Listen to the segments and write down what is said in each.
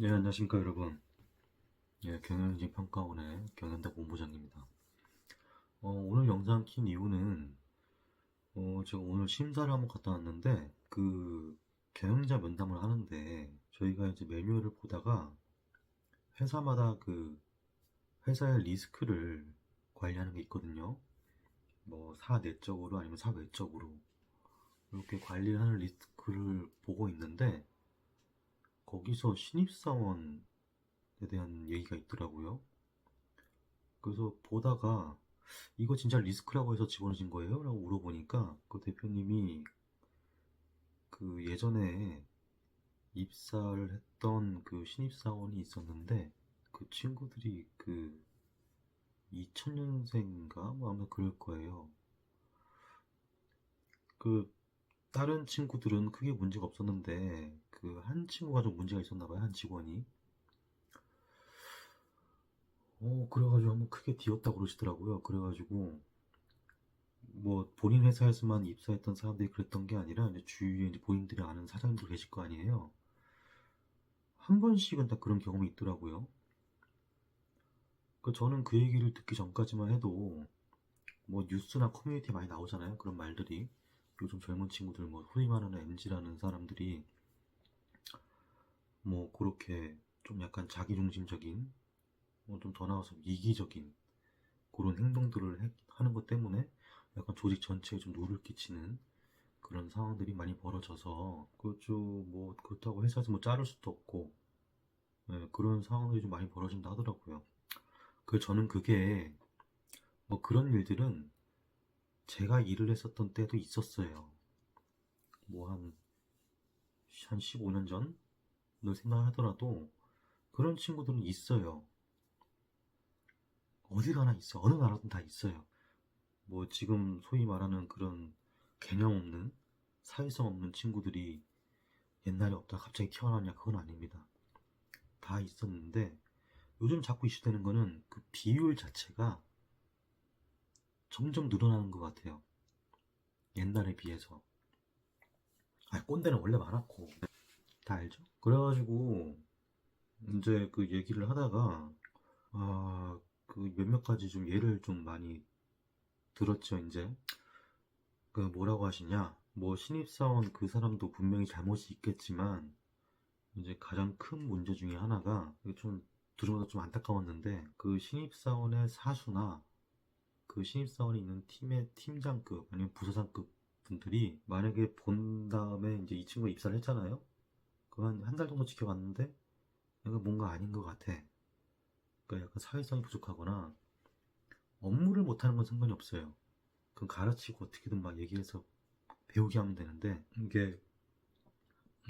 네, 안녕하십니까, 여러분. 예, 경영인지 평가원의 경연대 본부장입니다. 오늘 영상 킨 이유는, 제가 오늘 심사를 한번 갔다 왔는데, 경영자 면담을 하는데, 저희가 이제 매뉴얼을 보다가, 회사마다 회사의 리스크를 관리하는 게 있거든요. 뭐, 사내적으로 아니면 사외적으로, 이렇게 관리하는 리스크를 보고 있는데, 거기서 신입사원에 대한 얘기가 있더라고요. 그래서 보다가, 이거 진짜 리스크라고 해서 집어넣으신 거예요? 라고 물어보니까 그 대표님이 예전에 입사를 했던 그 신입사원이 있었는데 그 친구들이 2000년생인가? 뭐 아마 그럴 거예요. 그 다른 친구들은 크게 문제가 없었는데 그 한 친구가 좀 문제가 있었나 봐요. 한 직원이. 그래가지고 한번 크게 뒤었다고 그러시더라고요. 그래가지고 뭐 본인 회사에서만 입사했던 사람들이 그랬던 게 아니라 이제 주위에 이제 본인들이 아는 사장님도 계실 거 아니에요. 한 번씩은 다 그런 경험이 있더라고요. 저는 그 얘기를 듣기 전까지만 해도 뭐 뉴스나 커뮤니티에 많이 나오잖아요. 그런 말들이. 요즘 젊은 친구들 뭐 소위 말하는 MZ라는 사람들이 뭐 그렇게 좀 약간 자기중심적인 뭐 좀 더 나와서 이기적인 그런 행동들을 하는 것 때문에 약간 조직 전체에 좀 노를 끼치는 그런 상황들이 많이 벌어져서 그렇죠. 뭐 그렇다고 회사에서 뭐 자를 수도 없고 그런 상황들이 좀 많이 벌어진다 하더라고요. 저는 그게 뭐 그런 일들은 제가 일을 했었던 때도 있었어요. 뭐 한 15년 전을 생각하더라도 그런 친구들은 있어요. 어디 가나 있어. 어느 나라든 다 있어요. 뭐 지금 소위 말하는 그런 개념 없는 사회성 없는 친구들이 옛날에 없다 갑자기 튀어나왔냐 그건 아닙니다. 다 있었는데 요즘 자꾸 이슈되는 거는 그 비율 자체가 점점 늘어나는 것 같아요. 옛날에 비해서. 꼰대는 원래 많았고 다 알죠? 그래가지고 이제 그 얘기를 하다가 몇몇 가지 좀 예를 좀 많이 들었죠, 이제. 뭐라고 하시냐. 뭐, 신입사원 그 사람도 분명히 잘못이 있겠지만, 이제 가장 큰 문제 중에 하나가, 이게 좀, 들으면서 좀 안타까웠는데, 그 신입사원의 사수나, 그 신입사원이 있는 팀의 팀장급, 아니면 부서장급 분들이, 만약에 본 다음에 이제 이 친구가 입사를 했잖아요? 한 달 정도 지켜봤는데, 이거 뭔가 아닌 것 같아. 그러니까 약간 사회성이 부족하거나, 업무를 못하는 건 상관이 없어요. 그럼 가르치고 어떻게든 막 얘기해서 배우게 하면 되는데 이게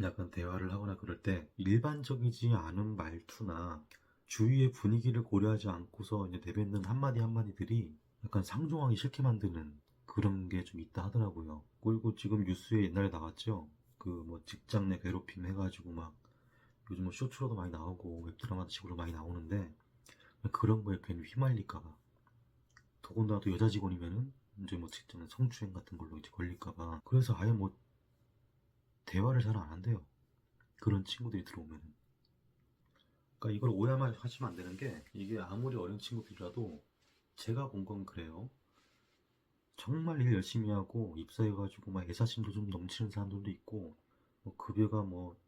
약간 대화를 하거나 그럴 때 일반적이지 않은 말투나 주위의 분위기를 고려하지 않고서 이제 내뱉는 한마디 한마디들이 약간 상종하기 싫게 만드는 그런 게 좀 있다 하더라고요. 그리고 지금 뉴스에 옛날에 나왔죠. 뭐 직장 내 괴롭힘 해가지고 막 요즘 뭐 쇼츠로도 많이 나오고 웹드라마 식으로 많이 나오는데 그런 거에 괜히 휘말릴까봐 더군다나 또 여자 직원이면은 이제 뭐 직장 성추행 같은 걸로 이제 걸릴까봐 그래서 아예 뭐 대화를 잘 안 한대요. 그런 친구들이 들어오면은. 그러니까 이걸 오해만 하시면 안 되는 게 이게 아무리 어린 친구들이라도 제가 본 건 그래요. 정말 일 열심히 하고 입사해가지고 막 애사심도 좀 넘치는 사람들도 있고 뭐 급여가 뭐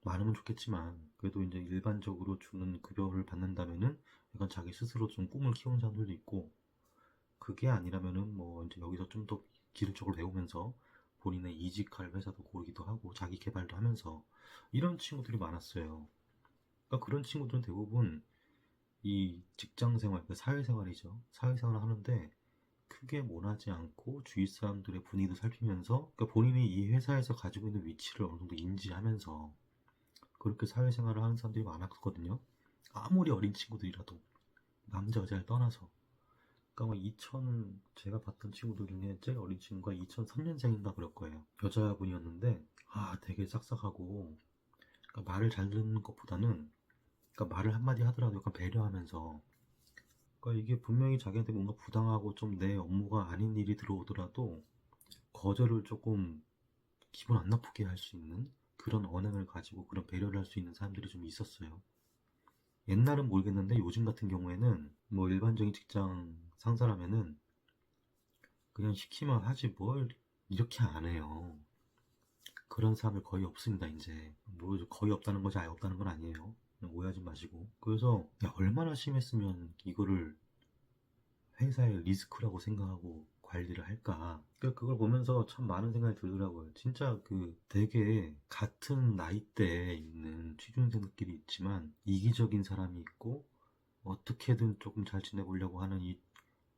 많으면 좋겠지만 그래도 이제 일반적으로 주는 급여를 받는다면은 약간 자기 스스로 좀 꿈을 키우는 사람들도 있고 그게 아니라면은 뭐 이제 여기서 좀 더 기술적으로 배우면서 본인의 이직할 회사도 고르기도 하고 자기 개발도 하면서 이런 친구들이 많았어요. 그러니까 그런 친구들은 대부분 이 직장 생활, 그 사회생활이죠. 사회생활을 하는데 크게 원하지 않고 주위 사람들의 분위기도 살피면서 그러니까 본인이 이 회사에서 가지고 있는 위치를 어느 정도 인지하면서 그렇게 사회생활을 하는 사람들이 많았거든요. 아무리 어린 친구들이라도 남자 여자를 떠나서 그러니까 제가 봤던 친구들 중에 제일 어린 친구가 2003년생인가 그럴 거예요. 여자분이었는데 되게 싹싹하고 그러니까 말을 잘 듣는 것보다는 그러니까 말을 한마디 하더라도 약간 배려하면서 그러니까 이게 분명히 자기한테 뭔가 부당하고 좀 내 업무가 아닌 일이 들어오더라도 거절을 조금 기분 안 나쁘게 할 수 있는 그런 언행을 가지고 그런 배려를 할 수 있는 사람들이 좀 있었어요. 옛날은 모르겠는데 요즘 같은 경우에는 뭐 일반적인 직장 상사라면은 그냥 시키면 하지 뭘 이렇게 안 해요. 그런 사람들 거의 없습니다, 이제. 뭐 거의 없다는 거지 아예 없다는 건 아니에요. 그냥 오해하지 마시고. 그래서 야, 얼마나 심했으면 이거를 회사의 리스크라고 생각하고 관리를 할까. 그러니까 그걸 보면서 참 많은 생각이 들더라고요. 진짜 그 되게 같은 나이대에 있는 취준생들끼리 있지만 이기적인 사람이 있고 어떻게든 조금 잘 지내보려고 하는 이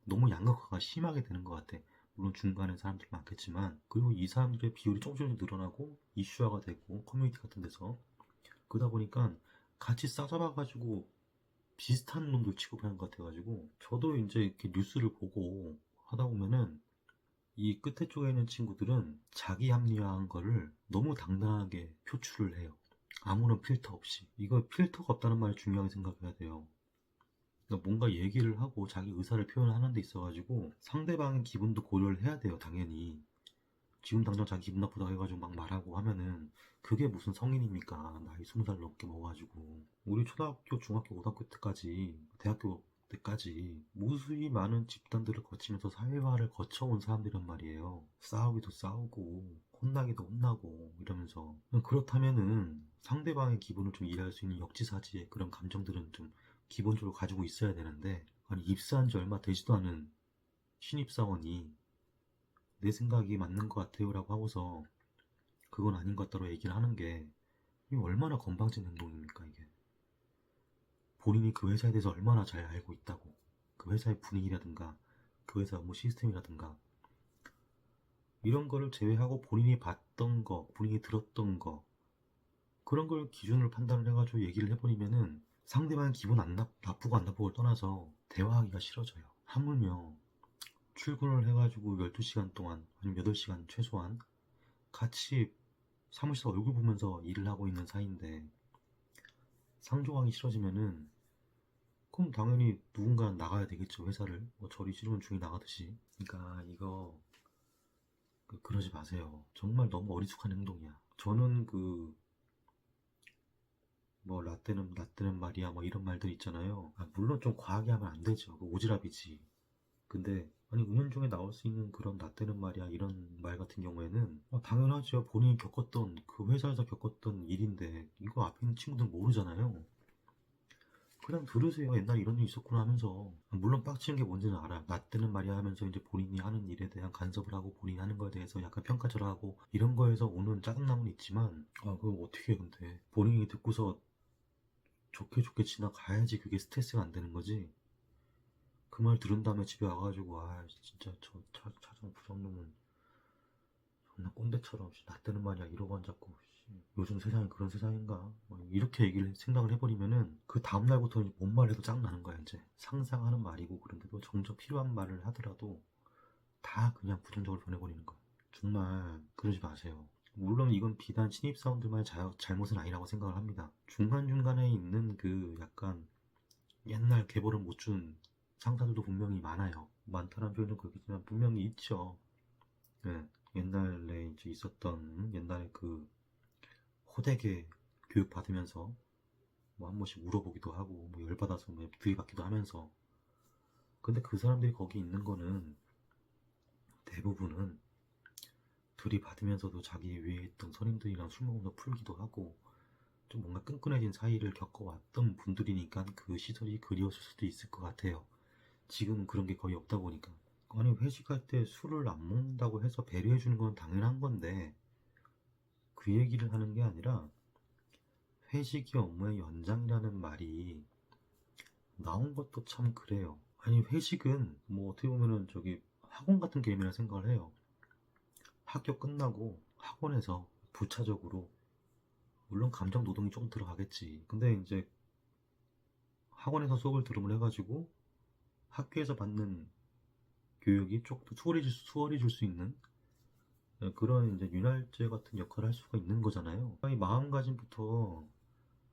너무 양극화가 심하게 되는 것 같아. 물론 중간에 사람들 많겠지만 그리고 이 사람들의 비율이 조금씩 늘어나고 이슈화가 되고 커뮤니티 같은 데서 그러다 보니까 같이 싸잡아가지고 비슷한 놈들 취급하는 것 같아가지고 저도 이제 이렇게 뉴스를 보고 하다 보면은 이 끝에 쪽에 있는 친구들은 자기 합리화한 거를 너무 당당하게 표출을 해요. 아무런 필터 없이. 이거 필터가 없다는 말을 중요하게 생각해야 돼요. 그러니까 뭔가 얘기를 하고 자기 의사를 표현하는 데 있어가지고 상대방의 기분도 고려를 해야 돼요, 당연히. 지금 당장 자기 기분 나쁘다 해가지고 막 말하고 하면은 그게 무슨 성인입니까? 나이 20살 넘게 먹어가지고. 우리 초등학교, 중학교, 고등학교 때까지, 대학교 때까지 무수히 많은 집단들을 거치면서 사회화를 거쳐온 사람들이란 말이에요. 싸우기도 싸우고, 혼나기도 혼나고, 이러면서. 그렇다면은 상대방의 기분을 좀 이해할 수 있는 역지사지의 그런 감정들은 좀 기본적으로 가지고 있어야 되는데, 아니, 입사한 지 얼마 되지도 않은 신입사원이 내 생각이 맞는 것 같아요 라고 하고서 그건 아닌 것 같다고 얘기를 하는 게 이게 얼마나 건방진 행동입니까 이게. 본인이 그 회사에 대해서 얼마나 잘 알고 있다고, 그 회사의 분위기라든가 그 회사 업무 시스템이라든가 이런 거를 제외하고 본인이 봤던 거, 본인이 들었던 거 그런 걸 기준으로 판단을 해가지고 얘기를 해버리면은 상대방의 기분 나쁘고 안 나쁘고를 떠나서 대화하기가 싫어져요. 하물며 출근을 해가지고 12시간 동안 아니면 8시간 최소한 같이 사무실에서 얼굴 보면서 일을 하고 있는 사이인데 상종하기 싫어지면은 그럼 당연히 누군가 나가야 되겠죠, 회사를. 뭐 저리 싫으면 중이 나가듯이. 그러니까 이거 그러지 마세요. 정말 너무 어리숙한 행동이야. 저는 그 뭐 라떼는 말이야 뭐 이런 말들 있잖아요. 아, 물론 좀 과하게 하면 안 되죠. 그 오지랖이지. 근데 아니 은연중에 나올 수 있는 그런 라떼는 말이야 이런 말 같은 경우에는 당연하죠. 본인이 겪었던 그 회사에서 겪었던 일인데 이거 앞에 있는 친구들 모르잖아요. 그냥 들으세요. 옛날에 이런 일 있었구나 하면서. 물론 빡치는 게 뭔지는 알아. 라떼는 말이야 하면서 이제 본인이 하는 일에 대한 간섭을 하고 본인이 하는 거에 대해서 약간 평가절하하고 이런 거에서 오는 짜증남은 있지만 그거 어떻게 해 근데 본인이 듣고서 좋게 좋게 지나가야지 그게 스트레스가 안 되는 거지. 그 말 들은 다음에 집에 와가지고 진짜 저 차장 부장놈은 존나 꼰대처럼 나 때는 말이야 이러고 앉았고 요즘 세상이 그런 세상인가 뭐 이렇게 얘기를 생각을 해버리면은 그 다음날부터 뭔 말해도 짱나는 거야. 이제 상상하는 말이고 그런데도 정작 필요한 말을 하더라도 다 그냥 부정적으로 보내버리는 거야. 정말 그러지 마세요. 물론 이건 비단 신입사원들만의 잘못은 아니라고 생각을 합니다. 중간중간에 있는 그 약간 옛날 계보를 못 준 상사들도 분명히 많아요. 많다는 표현은 그렇겠지만 분명히 있죠. 네, 옛날에 이제 있었던 옛날에 그 호되게 교육 받으면서 뭐 한 번씩 물어보기도 하고 뭐 열받아서 뭐 들이받기도 하면서. 근데 그 사람들이 거기 있는 거는 대부분은 들이받으면서도 자기 위에 있던 선임들이랑 술 먹으면서 풀기도 하고 좀 뭔가 끈끈해진 사이를 겪어왔던 분들이니까 그 시절이 그리웠을 수도 있을 것 같아요. 지금은 그런 게 거의 없다 보니까. 아니 회식할 때 술을 안 먹는다고 해서 배려해주는 건 당연한 건데 그 얘기를 하는 게 아니라 회식이 업무의 연장이라는 말이 나온 것도 참 그래요. 아니 회식은 뭐 어떻게 보면은 저기 학원 같은 개념이라 생각을 해요. 학교 끝나고 학원에서 부차적으로 물론 감정 노동이 좀 들어가겠지. 근데 이제 학원에서 수업을 들으면 해가지고 학교에서 받는 교육이 조금 더 수월해질 수 있는 그런 이제 윤활제 같은 역할을 할 수가 있는 거잖아요. 이 마음가짐부터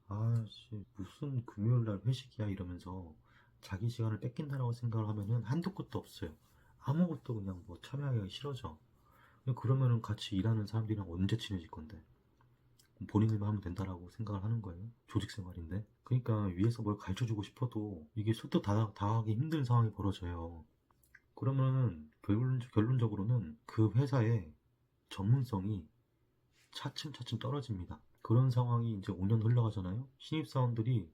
아씨 무슨 금요일날 회식이야 이러면서 자기 시간을 뺏긴다라고 생각을 하면은 한도 끝도 없어요. 아무것도 그냥 뭐 참여하기가 싫어져. 그러면은 같이 일하는 사람들이랑 언제 친해질 건데. 본인 일만 하면 된다라고 생각을 하는 거예요. 조직 생활인데. 그러니까 위에서 뭘 가르쳐주고 싶어도 이게 설득 당하기 힘든 상황이 벌어져요. 그러면 결론적으로는 그 회사의 전문성이 차츰차츰 떨어집니다. 그런 상황이 이제 5년 흘러가잖아요. 신입사원들이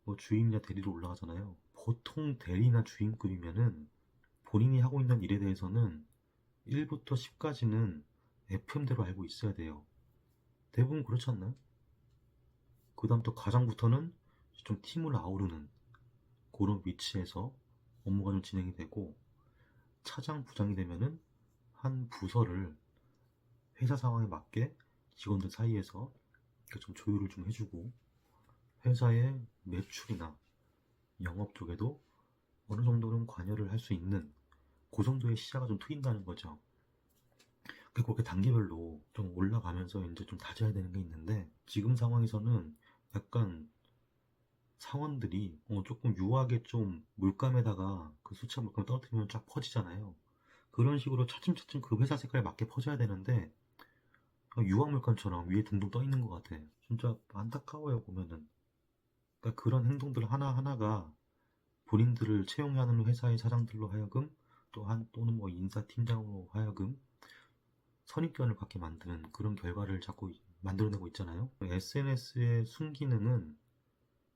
뭐 주임이나 대리로 올라가잖아요. 보통 대리나 주임급이면은 본인이 하고 있는 일에 대해서는 1부터 10까지는 FM대로 알고 있어야 돼요. 대부분 그렇지 않나요? 그 다음부터 과장부터는 좀 팀을 아우르는 그런 위치에서 업무가 좀 진행이 되고, 차장, 부장이 되면은 한 부서를 회사 상황에 맞게 직원들 사이에서 좀 조율을 좀 해주고, 회사의 매출이나 영업 쪽에도 어느 정도는 관여를 할 수 있는 그 정도의 시야가 좀 트인다는 거죠. 그렇게 단계별로 좀 올라가면서 이제 좀 다져야 되는 게 있는데, 지금 상황에서는 약간 사원들이 조금 유하게 좀 물감에다가 그 수치와 물감을 떨어뜨리면 쫙 퍼지잖아요. 그런 식으로 차츰차츰 그 회사 색깔에 맞게 퍼져야 되는데 유화 물감처럼 위에 둥둥 떠 있는 것 같아. 진짜 안타까워요, 보면은. 그러니까 그런 행동들 하나하나가 본인들을 채용해야 하는 회사의 사장들로 하여금, 또는 뭐 인사팀장으로 하여금 선입견을 갖게 만드는 그런 결과를 자꾸 만들어내고 있잖아요. SNS의 순기능은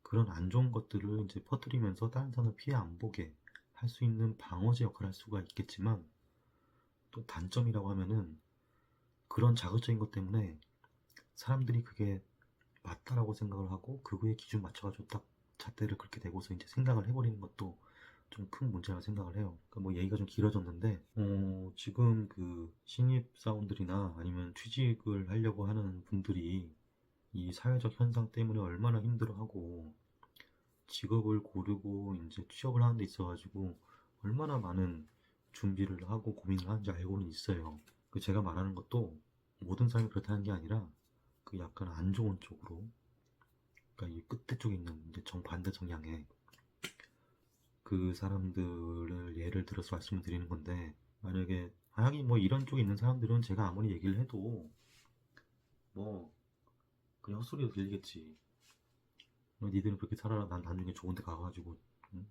그런 안 좋은 것들을 이제 퍼뜨리면서 다른 사람을 피해 안 보게 할 수 있는 방어제 역할을 할 수가 있겠지만, 또 단점이라고 하면은 그런 자극적인 것 때문에 사람들이 그게 맞다라고 생각을 하고 그거에 기준 맞춰가지고 딱 잣대를 그렇게 대고서 이제 생각을 해버리는 것도 좀 큰 문제라고 생각을 해요. 그러니까 뭐 얘기가 좀 길어졌는데, 지금 그 신입 사원들이나 아니면 취직을 하려고 하는 분들이 이 사회적 현상 때문에 얼마나 힘들어하고 직업을 고르고 이제 취업을 하는 데 있어가지고 얼마나 많은 준비를 하고 고민을 하는지 알고는 있어요. 그 제가 말하는 것도 모든 사람이 그렇다는 게 아니라 그 약간 안 좋은 쪽으로, 그러니까 이 끝에 쪽에 있는 이제 정반대 성향의 그 사람들을 예를 들어서 말씀을 드리는 건데, 만약에 하긴 뭐 이런 쪽에 있는 사람들은 제가 아무리 얘기를 해도 뭐 그냥 헛소리로 들리겠지. 니들은 그렇게 살아라. 난 나중에 좋은 데 가가지고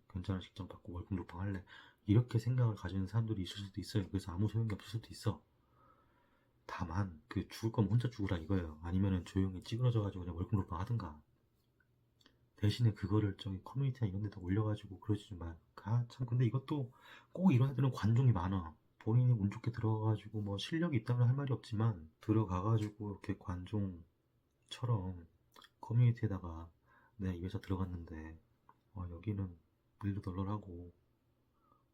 괜찮은 직장 받고 월급 높방 할래. 이렇게 생각을 가지는 사람들이 있을 수도 있어요. 그래서 아무 소용이 없을 수도 있어. 다만 그 죽을 거면 혼자 죽으라 이거예요. 아니면은 조용히 찌그러져가지고 그냥 월급 높방 하든가. 대신에 그거를 저기 커뮤니티나 이런 데다 올려가지고 그러지 좀 마. 참 근데 이것도 꼭 이런 애들은 관종이 많아. 본인이 운 좋게 들어가가지고 뭐 실력이 있다면 할 말이 없지만 들어가가지고 이렇게 관종처럼 커뮤니티에다가 내가 이 회사 들어갔는데 여기는 일도 널널하고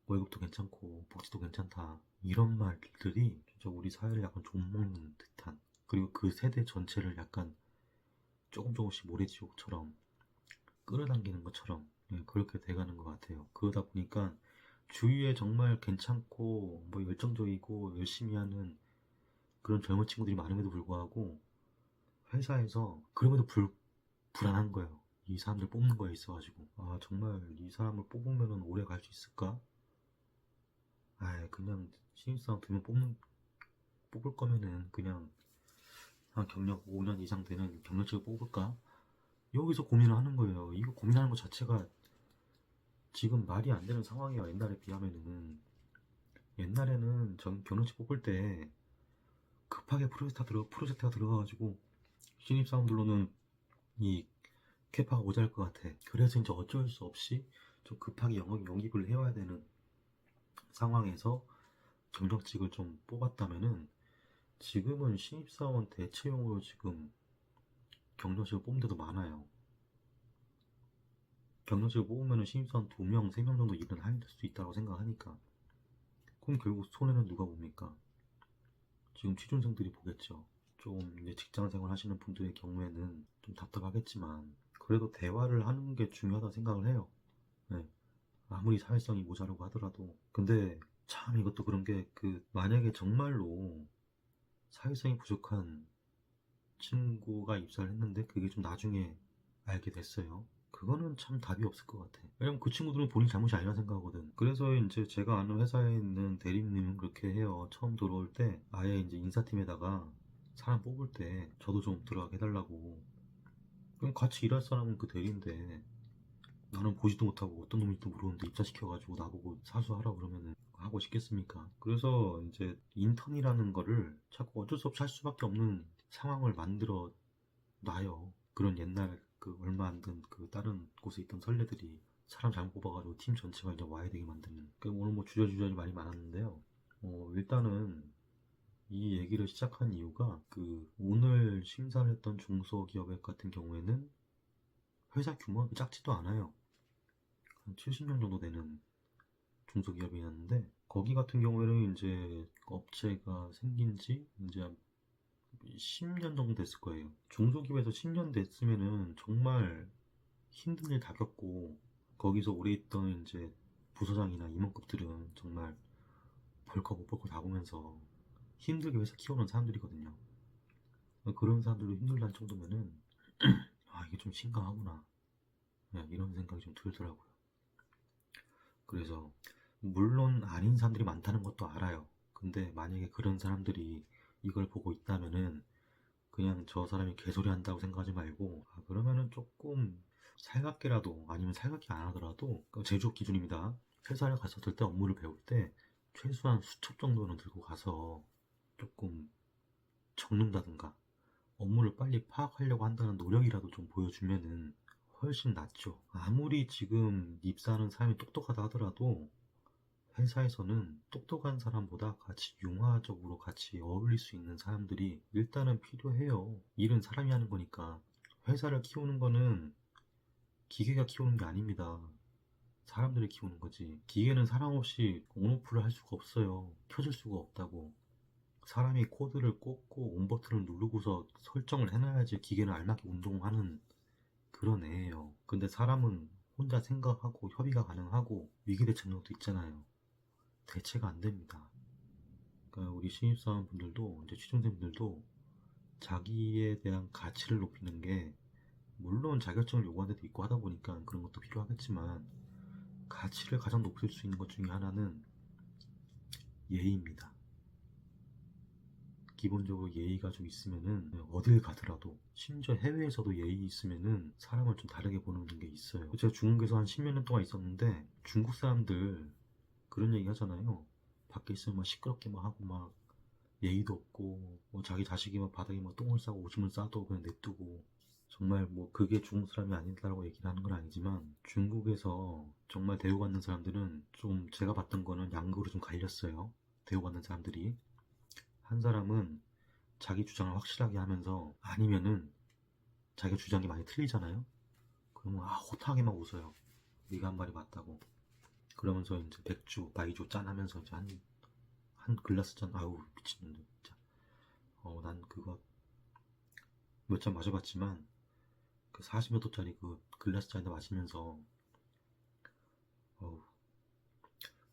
월급도 괜찮고 복지도 괜찮다, 이런 말들이 진짜 우리 사회를 약간 좀먹는 듯한, 그리고 그 세대 전체를 약간 조금씩 모래지옥처럼 끌어당기는 것처럼 그렇게 돼가는 것 같아요. 그러다 보니까 주위에 정말 괜찮고 뭐 열정적이고 열심히 하는 그런 젊은 친구들이 많음에도 불구하고 회사에서 그럼에도 불안한 거예요. 이 사람들 뽑는 거에 있어가지고 정말 이 사람을 뽑으면 오래 갈 수 있을까? 그냥 신입사원 2명 뽑을 거면은 그냥 한 경력 5년 이상 되는 경력직을 뽑을까? 여기서 고민을 하는 거예요. 이거 고민하는 것 자체가 지금 말이 안 되는 상황이야. 옛날에 비하면은. 옛날에는 전 경력직 뽑을 때 급하게 프로젝트가 들어가가지고 신입사원들로는 이 캐파가 모자랄 것 같아. 그래서 이제 어쩔 수 없이 좀 급하게 영입을 해와야 되는 상황에서 경력직을 좀 뽑았다면은, 지금은 신입사원 대체용으로 지금 경력직을 뽑는 데도 많아요. 경력직을 뽑으면 신입사원 2명, 3명 정도 일은 할 수 있다고 생각하니까. 그럼 결국 손해는 누가 봅니까? 지금 취준생들이 보겠죠. 좀 이제 직장생활 하시는 분들의 경우에는 좀 답답하겠지만 그래도 대화를 하는 게 중요하다고 생각을 해요. 네. 아무리 사회성이 모자라고 하더라도. 근데 참 이것도 그런 게 만약에 정말로 사회성이 부족한 친구가 입사를 했는데 그게 좀 나중에 알게 됐어요. 그거는 참 답이 없을 것 같아. 왜냐면 그 친구들은 본인 잘못이 아니라 생각하거든. 그래서 이제 제가 아는 회사에 있는 대리님은 그렇게 해요. 처음 들어올 때 아예 이제 인사팀에다가 사람 뽑을 때 저도 좀 들어가게 해달라고. 그럼 같이 일할 사람은 그 대리인데 나는 보지도 못하고 어떤 놈인지도 모르는데 입사시켜가지고 나보고 사수하라고 그러면은 하고 싶겠습니까? 그래서 이제 인턴이라는 거를 자꾸 어쩔 수 없이 할 수밖에 없는 상황을 만들어 놔요. 그런 옛날 그 얼마 안 된 그 다른 곳에 있던 선례들이 사람 잘못 뽑아가지고 팀 전체가 이제 와야 되게 만드는. 그 오늘 뭐 주저주저이 말이 많았는데요. 일단은 이 얘기를 시작한 이유가 그 오늘 심사를 했던 중소기업 같은 경우에는 회사 규모가 작지도 않아요. 한 70명 정도 되는 중소기업이었는데 거기 같은 경우에는 이제 업체가 생긴 지 이제 한 10년 정도 됐을 거예요. 중소기업에서 10년 됐으면은 정말 힘든 일 다 겪고 거기서 오래 있던 이제 부서장이나 임원급들은 정말 벌컥 못 벌컥 다 보면서 힘들게 회사 키우는 사람들이거든요. 그런 사람들도 힘들다는 정도면은 아 이게 좀 심각하구나 이런 생각이 좀 들더라고요. 그래서 물론 아닌 사람들이 많다는 것도 알아요. 근데 만약에 그런 사람들이 이걸 보고 있다면은 그냥 저 사람이 개소리 한다고 생각하지 말고 그러면은 조금 살갑게라도 아니면 살갑게 안 하더라도 제조업 기준입니다. 회사를 갔었을 때 업무를 배울 때 최소한 수첩 정도는 들고 가서 조금 적는다든가 업무를 빨리 파악하려고 한다는 노력이라도 좀 보여주면은 훨씬 낫죠. 아무리 지금 입사하는 사람이 똑똑하다 하더라도 회사에서는 똑똑한 사람보다 같이 융화적으로 같이 어울릴 수 있는 사람들이 일단은 필요해요. 일은 사람이 하는 거니까. 회사를 키우는 거는 기계가 키우는 게 아닙니다. 사람들이 키우는 거지. 기계는 사람 없이 온오프를 할 수가 없어요. 켜질 수가 없다고. 사람이 코드를 꽂고 온 버튼을 누르고서 설정을 해놔야지 기계는 알맞게 운동하는 그런 애예요. 근데 사람은 혼자 생각하고 협의가 가능하고 위기 대처 능력도 있잖아요. 대체가 안 됩니다. 그러니까 우리 신입사원분들도 이제 취준생분들도 자기에 대한 가치를 높이는 게 물론 자격증을 요구하는 데도 있고 하다 보니까 그런 것도 필요하겠지만 가치를 가장 높일 수 있는 것 중에 하나는 예의입니다. 기본적으로 예의가 좀 있으면은 어딜 가더라도 심지어 해외에서도 예의 있으면은 사람을 좀 다르게 보는 게 있어요. 제가 중국에서 한 10몇 년 동안 있었는데 중국 사람들 그런 얘기 하잖아요. 밖에 있으면 막 시끄럽게 막 하고 막 예의도 없고 뭐 자기 자식이 막 바닥에 막 똥을 싸고 오줌을 싸도 그냥 냅두고 정말 뭐 그게 중국 사람이 아니다라고 얘기를 하는 건 아니지만 중국에서 정말 대우받는 사람들은 좀 제가 봤던 거는 양극으로 좀 갈렸어요. 대우받는 사람들이 한 사람은 자기 주장을 확실하게 하면서 아니면은 자기가 주장이 많이 틀리잖아요. 그러면 호탕하게 막 웃어요. 네가 한 말이 맞다고. 그러면서 이제 맥주, 마이조 짠 하면서 이제 한 글라스 짠 아우 미친놈들 진짜. 난 그거 몇 잔 마셔봤지만 그 40몇 도짜리 그 글라스 잔에 마시면서 어우.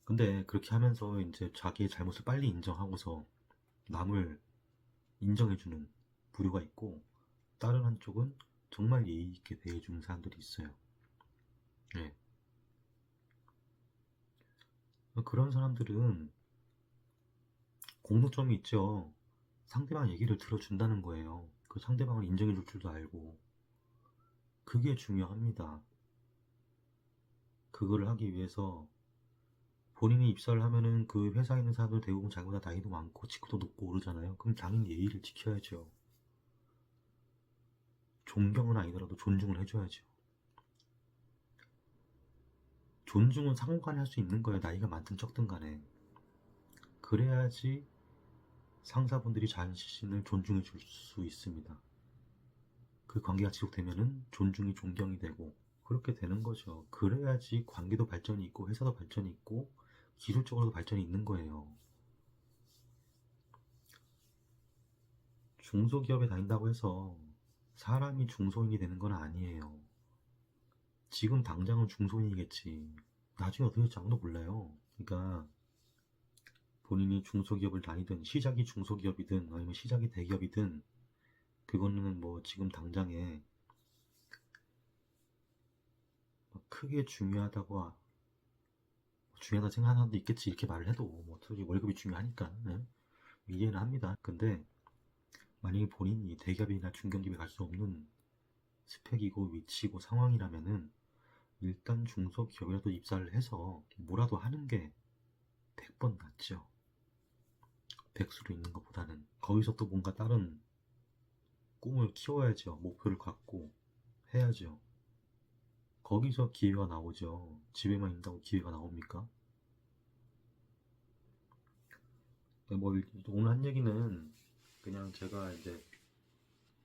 근데 그렇게 하면서 이제 자기의 잘못을 빨리 인정하고서 남을 인정해주는 부류가 있고 다른 한쪽은 정말 예의 있게 대해주는 사람들이 있어요. 네. 그런 사람들은 공통점이 있죠. 상대방 얘기를 들어준다는 거예요. 그 상대방을 인정해줄 줄도 알고 그게 중요합니다. 그거를 하기 위해서 본인이 입사를 하면은 그 회사에 있는 사람들 대부분 자기보다 나이도 많고 직급도 높고 오르잖아요. 그럼 당연히 예의를 지켜야죠. 존경은 아니더라도 존중을 해줘야죠. 존중은 상호간에 할 수 있는 거예요. 나이가 많든 적든 간에. 그래야지 상사분들이 자신을 존중해 줄 수 있습니다. 그 관계가 지속되면은 존중이 존경이 되고 그렇게 되는 거죠. 그래야지 관계도 발전이 있고 회사도 발전이 있고 기술적으로도 발전이 있는 거예요. 중소기업에 다닌다고 해서 사람이 중소인이 되는 건 아니에요. 지금 당장은 중소인이겠지. 나중에 어떻게 될지 아무도 몰라요. 그러니까 본인이 중소기업을 다니든 시작이 중소기업이든 아니면 시작이 대기업이든 그거는 뭐 지금 당장에 크게 중요하다 생각하는 사람도 있겠지. 이렇게 말을 해도 뭐 어떻게 월급이 중요하니까 이해는 합니다. 근데 만약에 본인이 대기업이나 중견기업에 갈 수 없는 스펙이고 위치고 상황이라면은 일단 중소기업이라도 입사를 해서 뭐라도 하는 게 100번 낫죠. 백수로 있는 것보다는. 거기서 또 뭔가 다른 꿈을 키워야죠. 목표를 갖고 해야죠. 거기서 기회가 나오죠. 집에만 있다고 기회가 나옵니까? 뭐 오늘 한 얘기는 그냥 제가 이제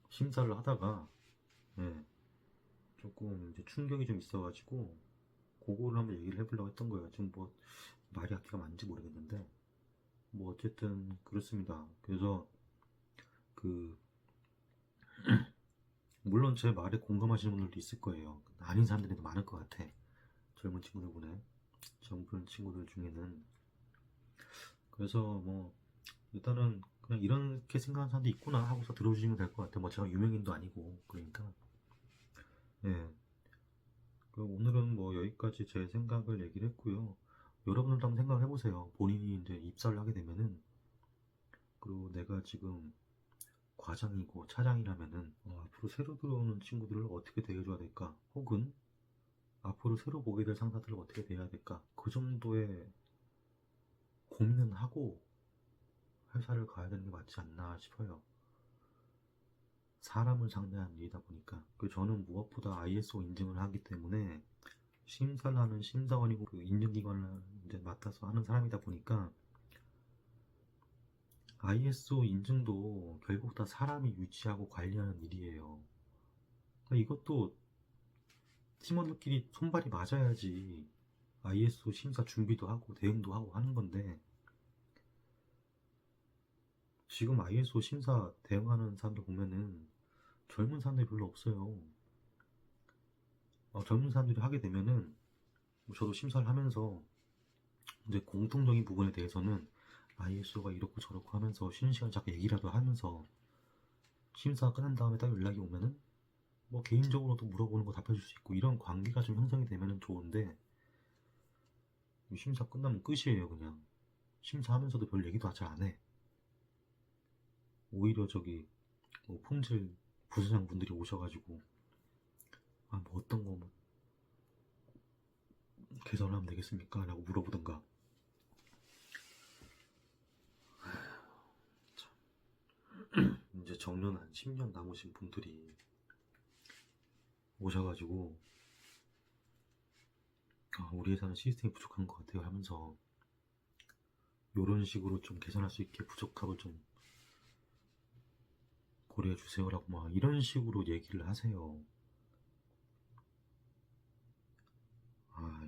심사를 하다가 예, 조금 이제 충격이 좀 있어가지고 그거를 한번 얘기를 해보려고 했던 거예요. 지금 뭐 말이 앞뒤가 맞는지 모르겠는데 뭐 어쨌든 그렇습니다. 그래서 그 물론 제 말에 공감하시는 분들도 있을 거예요. 아닌 사람들이 많을 것 같아. 젊은 친구들 젊은 친구들 중에는. 그래서 뭐 일단은 그냥 이렇게 생각하는 사람도 있구나 하고서 들어주시면 될 것 같아요. 뭐 제가 유명인도 아니고 그러니까 예. 오늘은 뭐 여기까지 제 생각을 얘기를 했고요. 여러분들도 한번 생각을 해보세요. 본인이 이제 입사를 하게 되면은 그리고 내가 지금 과장이고 차장이라면은 앞으로 새로 들어오는 친구들을 어떻게 대해줘야 될까? 혹은 앞으로 새로 보게 될 상사들을 어떻게 대해야 될까? 그 정도의 고민은 하고 회사를 가야 되는 게 맞지 않나 싶어요. 사람을 상대하는 일이다 보니까. 저는 무엇보다 ISO 인증을 하기 때문에 심사를 하는 심사원이고 그 인증기관을 이제 맡아서 하는 사람이다 보니까 ISO 인증도 결국 다 사람이 유지하고 관리하는 일이에요. 그러니까 이것도 팀원들끼리 손발이 맞아야지 ISO 심사 준비도 하고 대응도 하고 하는 건데 지금 ISO 심사 대응하는 사람들 보면은 젊은 사람들이 별로 없어요. 젊은 사람들이 하게 되면은 저도 심사를 하면서 이제 공통적인 부분에 대해서는 ISO가 이렇고 저렇고 하면서 쉬는 시간 잠깐 얘기라도 하면서 심사가 끝난 다음에 딱 연락이 오면은 뭐 개인적으로도 물어보는 거 답해줄 수 있고 이런 관계가 좀 형성이 되면은 좋은데 심사 끝나면 끝이에요. 그냥 심사하면서도 별 얘기도 잘 안 해. 오히려 저기 뭐 품질 부서장 분들이 오셔가지고 뭐 어떤 거 뭐 개선하면 되겠습니까? 라고 물어보던가. 이제 정년 한 10년 남으신 분들이 오셔가지고 우리 회사는 시스템이 부족한 것 같아요 하면서 이런 식으로 좀 개선할 수 있게 부족함을 좀 고려해 주세요라고 막 이런 식으로 얘기를 하세요.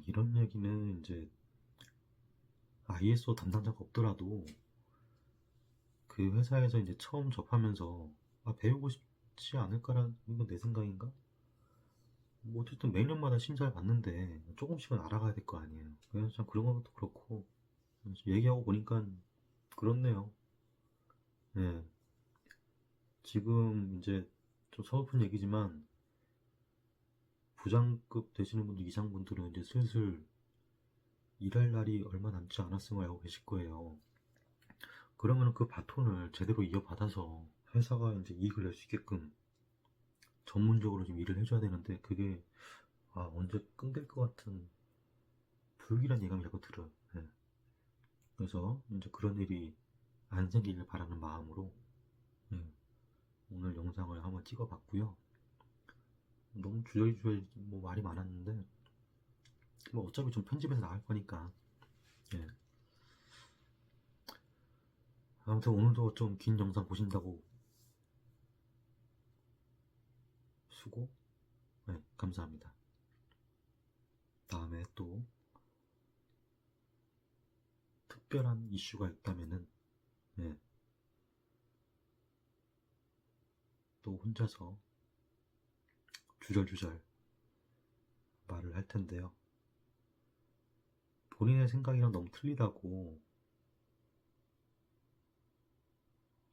이런 얘기는 이제 ISO 담당자가 없더라도 그 회사에서 이제 처음 접하면서 배우고 싶지 않을까라는 건 내 생각인가? 뭐 어쨌든 매년마다 심사를 받는데 조금씩은 알아가야 될 거 아니에요. 그래서 참 그런 것도 그렇고 얘기하고 보니까 그렇네요. 네. 지금 이제 좀 서글픈 얘기지만 부장급 되시는 분들 이상 분들은 이제 슬슬 일할 날이 얼마 남지 않았음을 알고 계실 거예요. 그러면 그 바톤을 제대로 이어받아서 회사가 이제 이익을 낼 수 있게끔 전문적으로 좀 일을 해줘야 되는데 그게 언제 끊길 것 같은 불길한 예감이 자꾸 들어요. 네. 그래서 이제 그런 일이 안 생기길 바라는 마음으로 네. 오늘 영상을 한번 찍어봤고요. 너무 주저리주저리 뭐 말이 많았는데 뭐 어차피 좀 편집해서 나갈 거니까 예. 아무튼 오늘도 좀 긴 영상 보신다고 수고 네, 감사합니다. 다음에 또 특별한 이슈가 있다면은 네, 또 혼자서 주절주절 말을 할 텐데요. 본인의 생각이랑 너무 틀리다고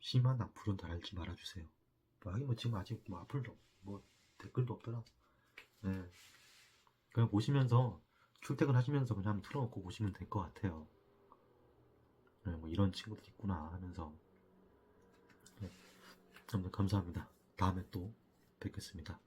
심한 악플은 달지 말아주세요. 하긴 뭐 지금 아직 뭐 악플도 뭐 댓글도 없더라. 네. 그냥 보시면서 출퇴근하시면서 그냥 한번 틀어놓고 보시면 될 것 같아요. 네, 뭐 이런 친구들 있구나 하면서 네. 아무튼 감사합니다. 다음에 또 뵙겠습니다.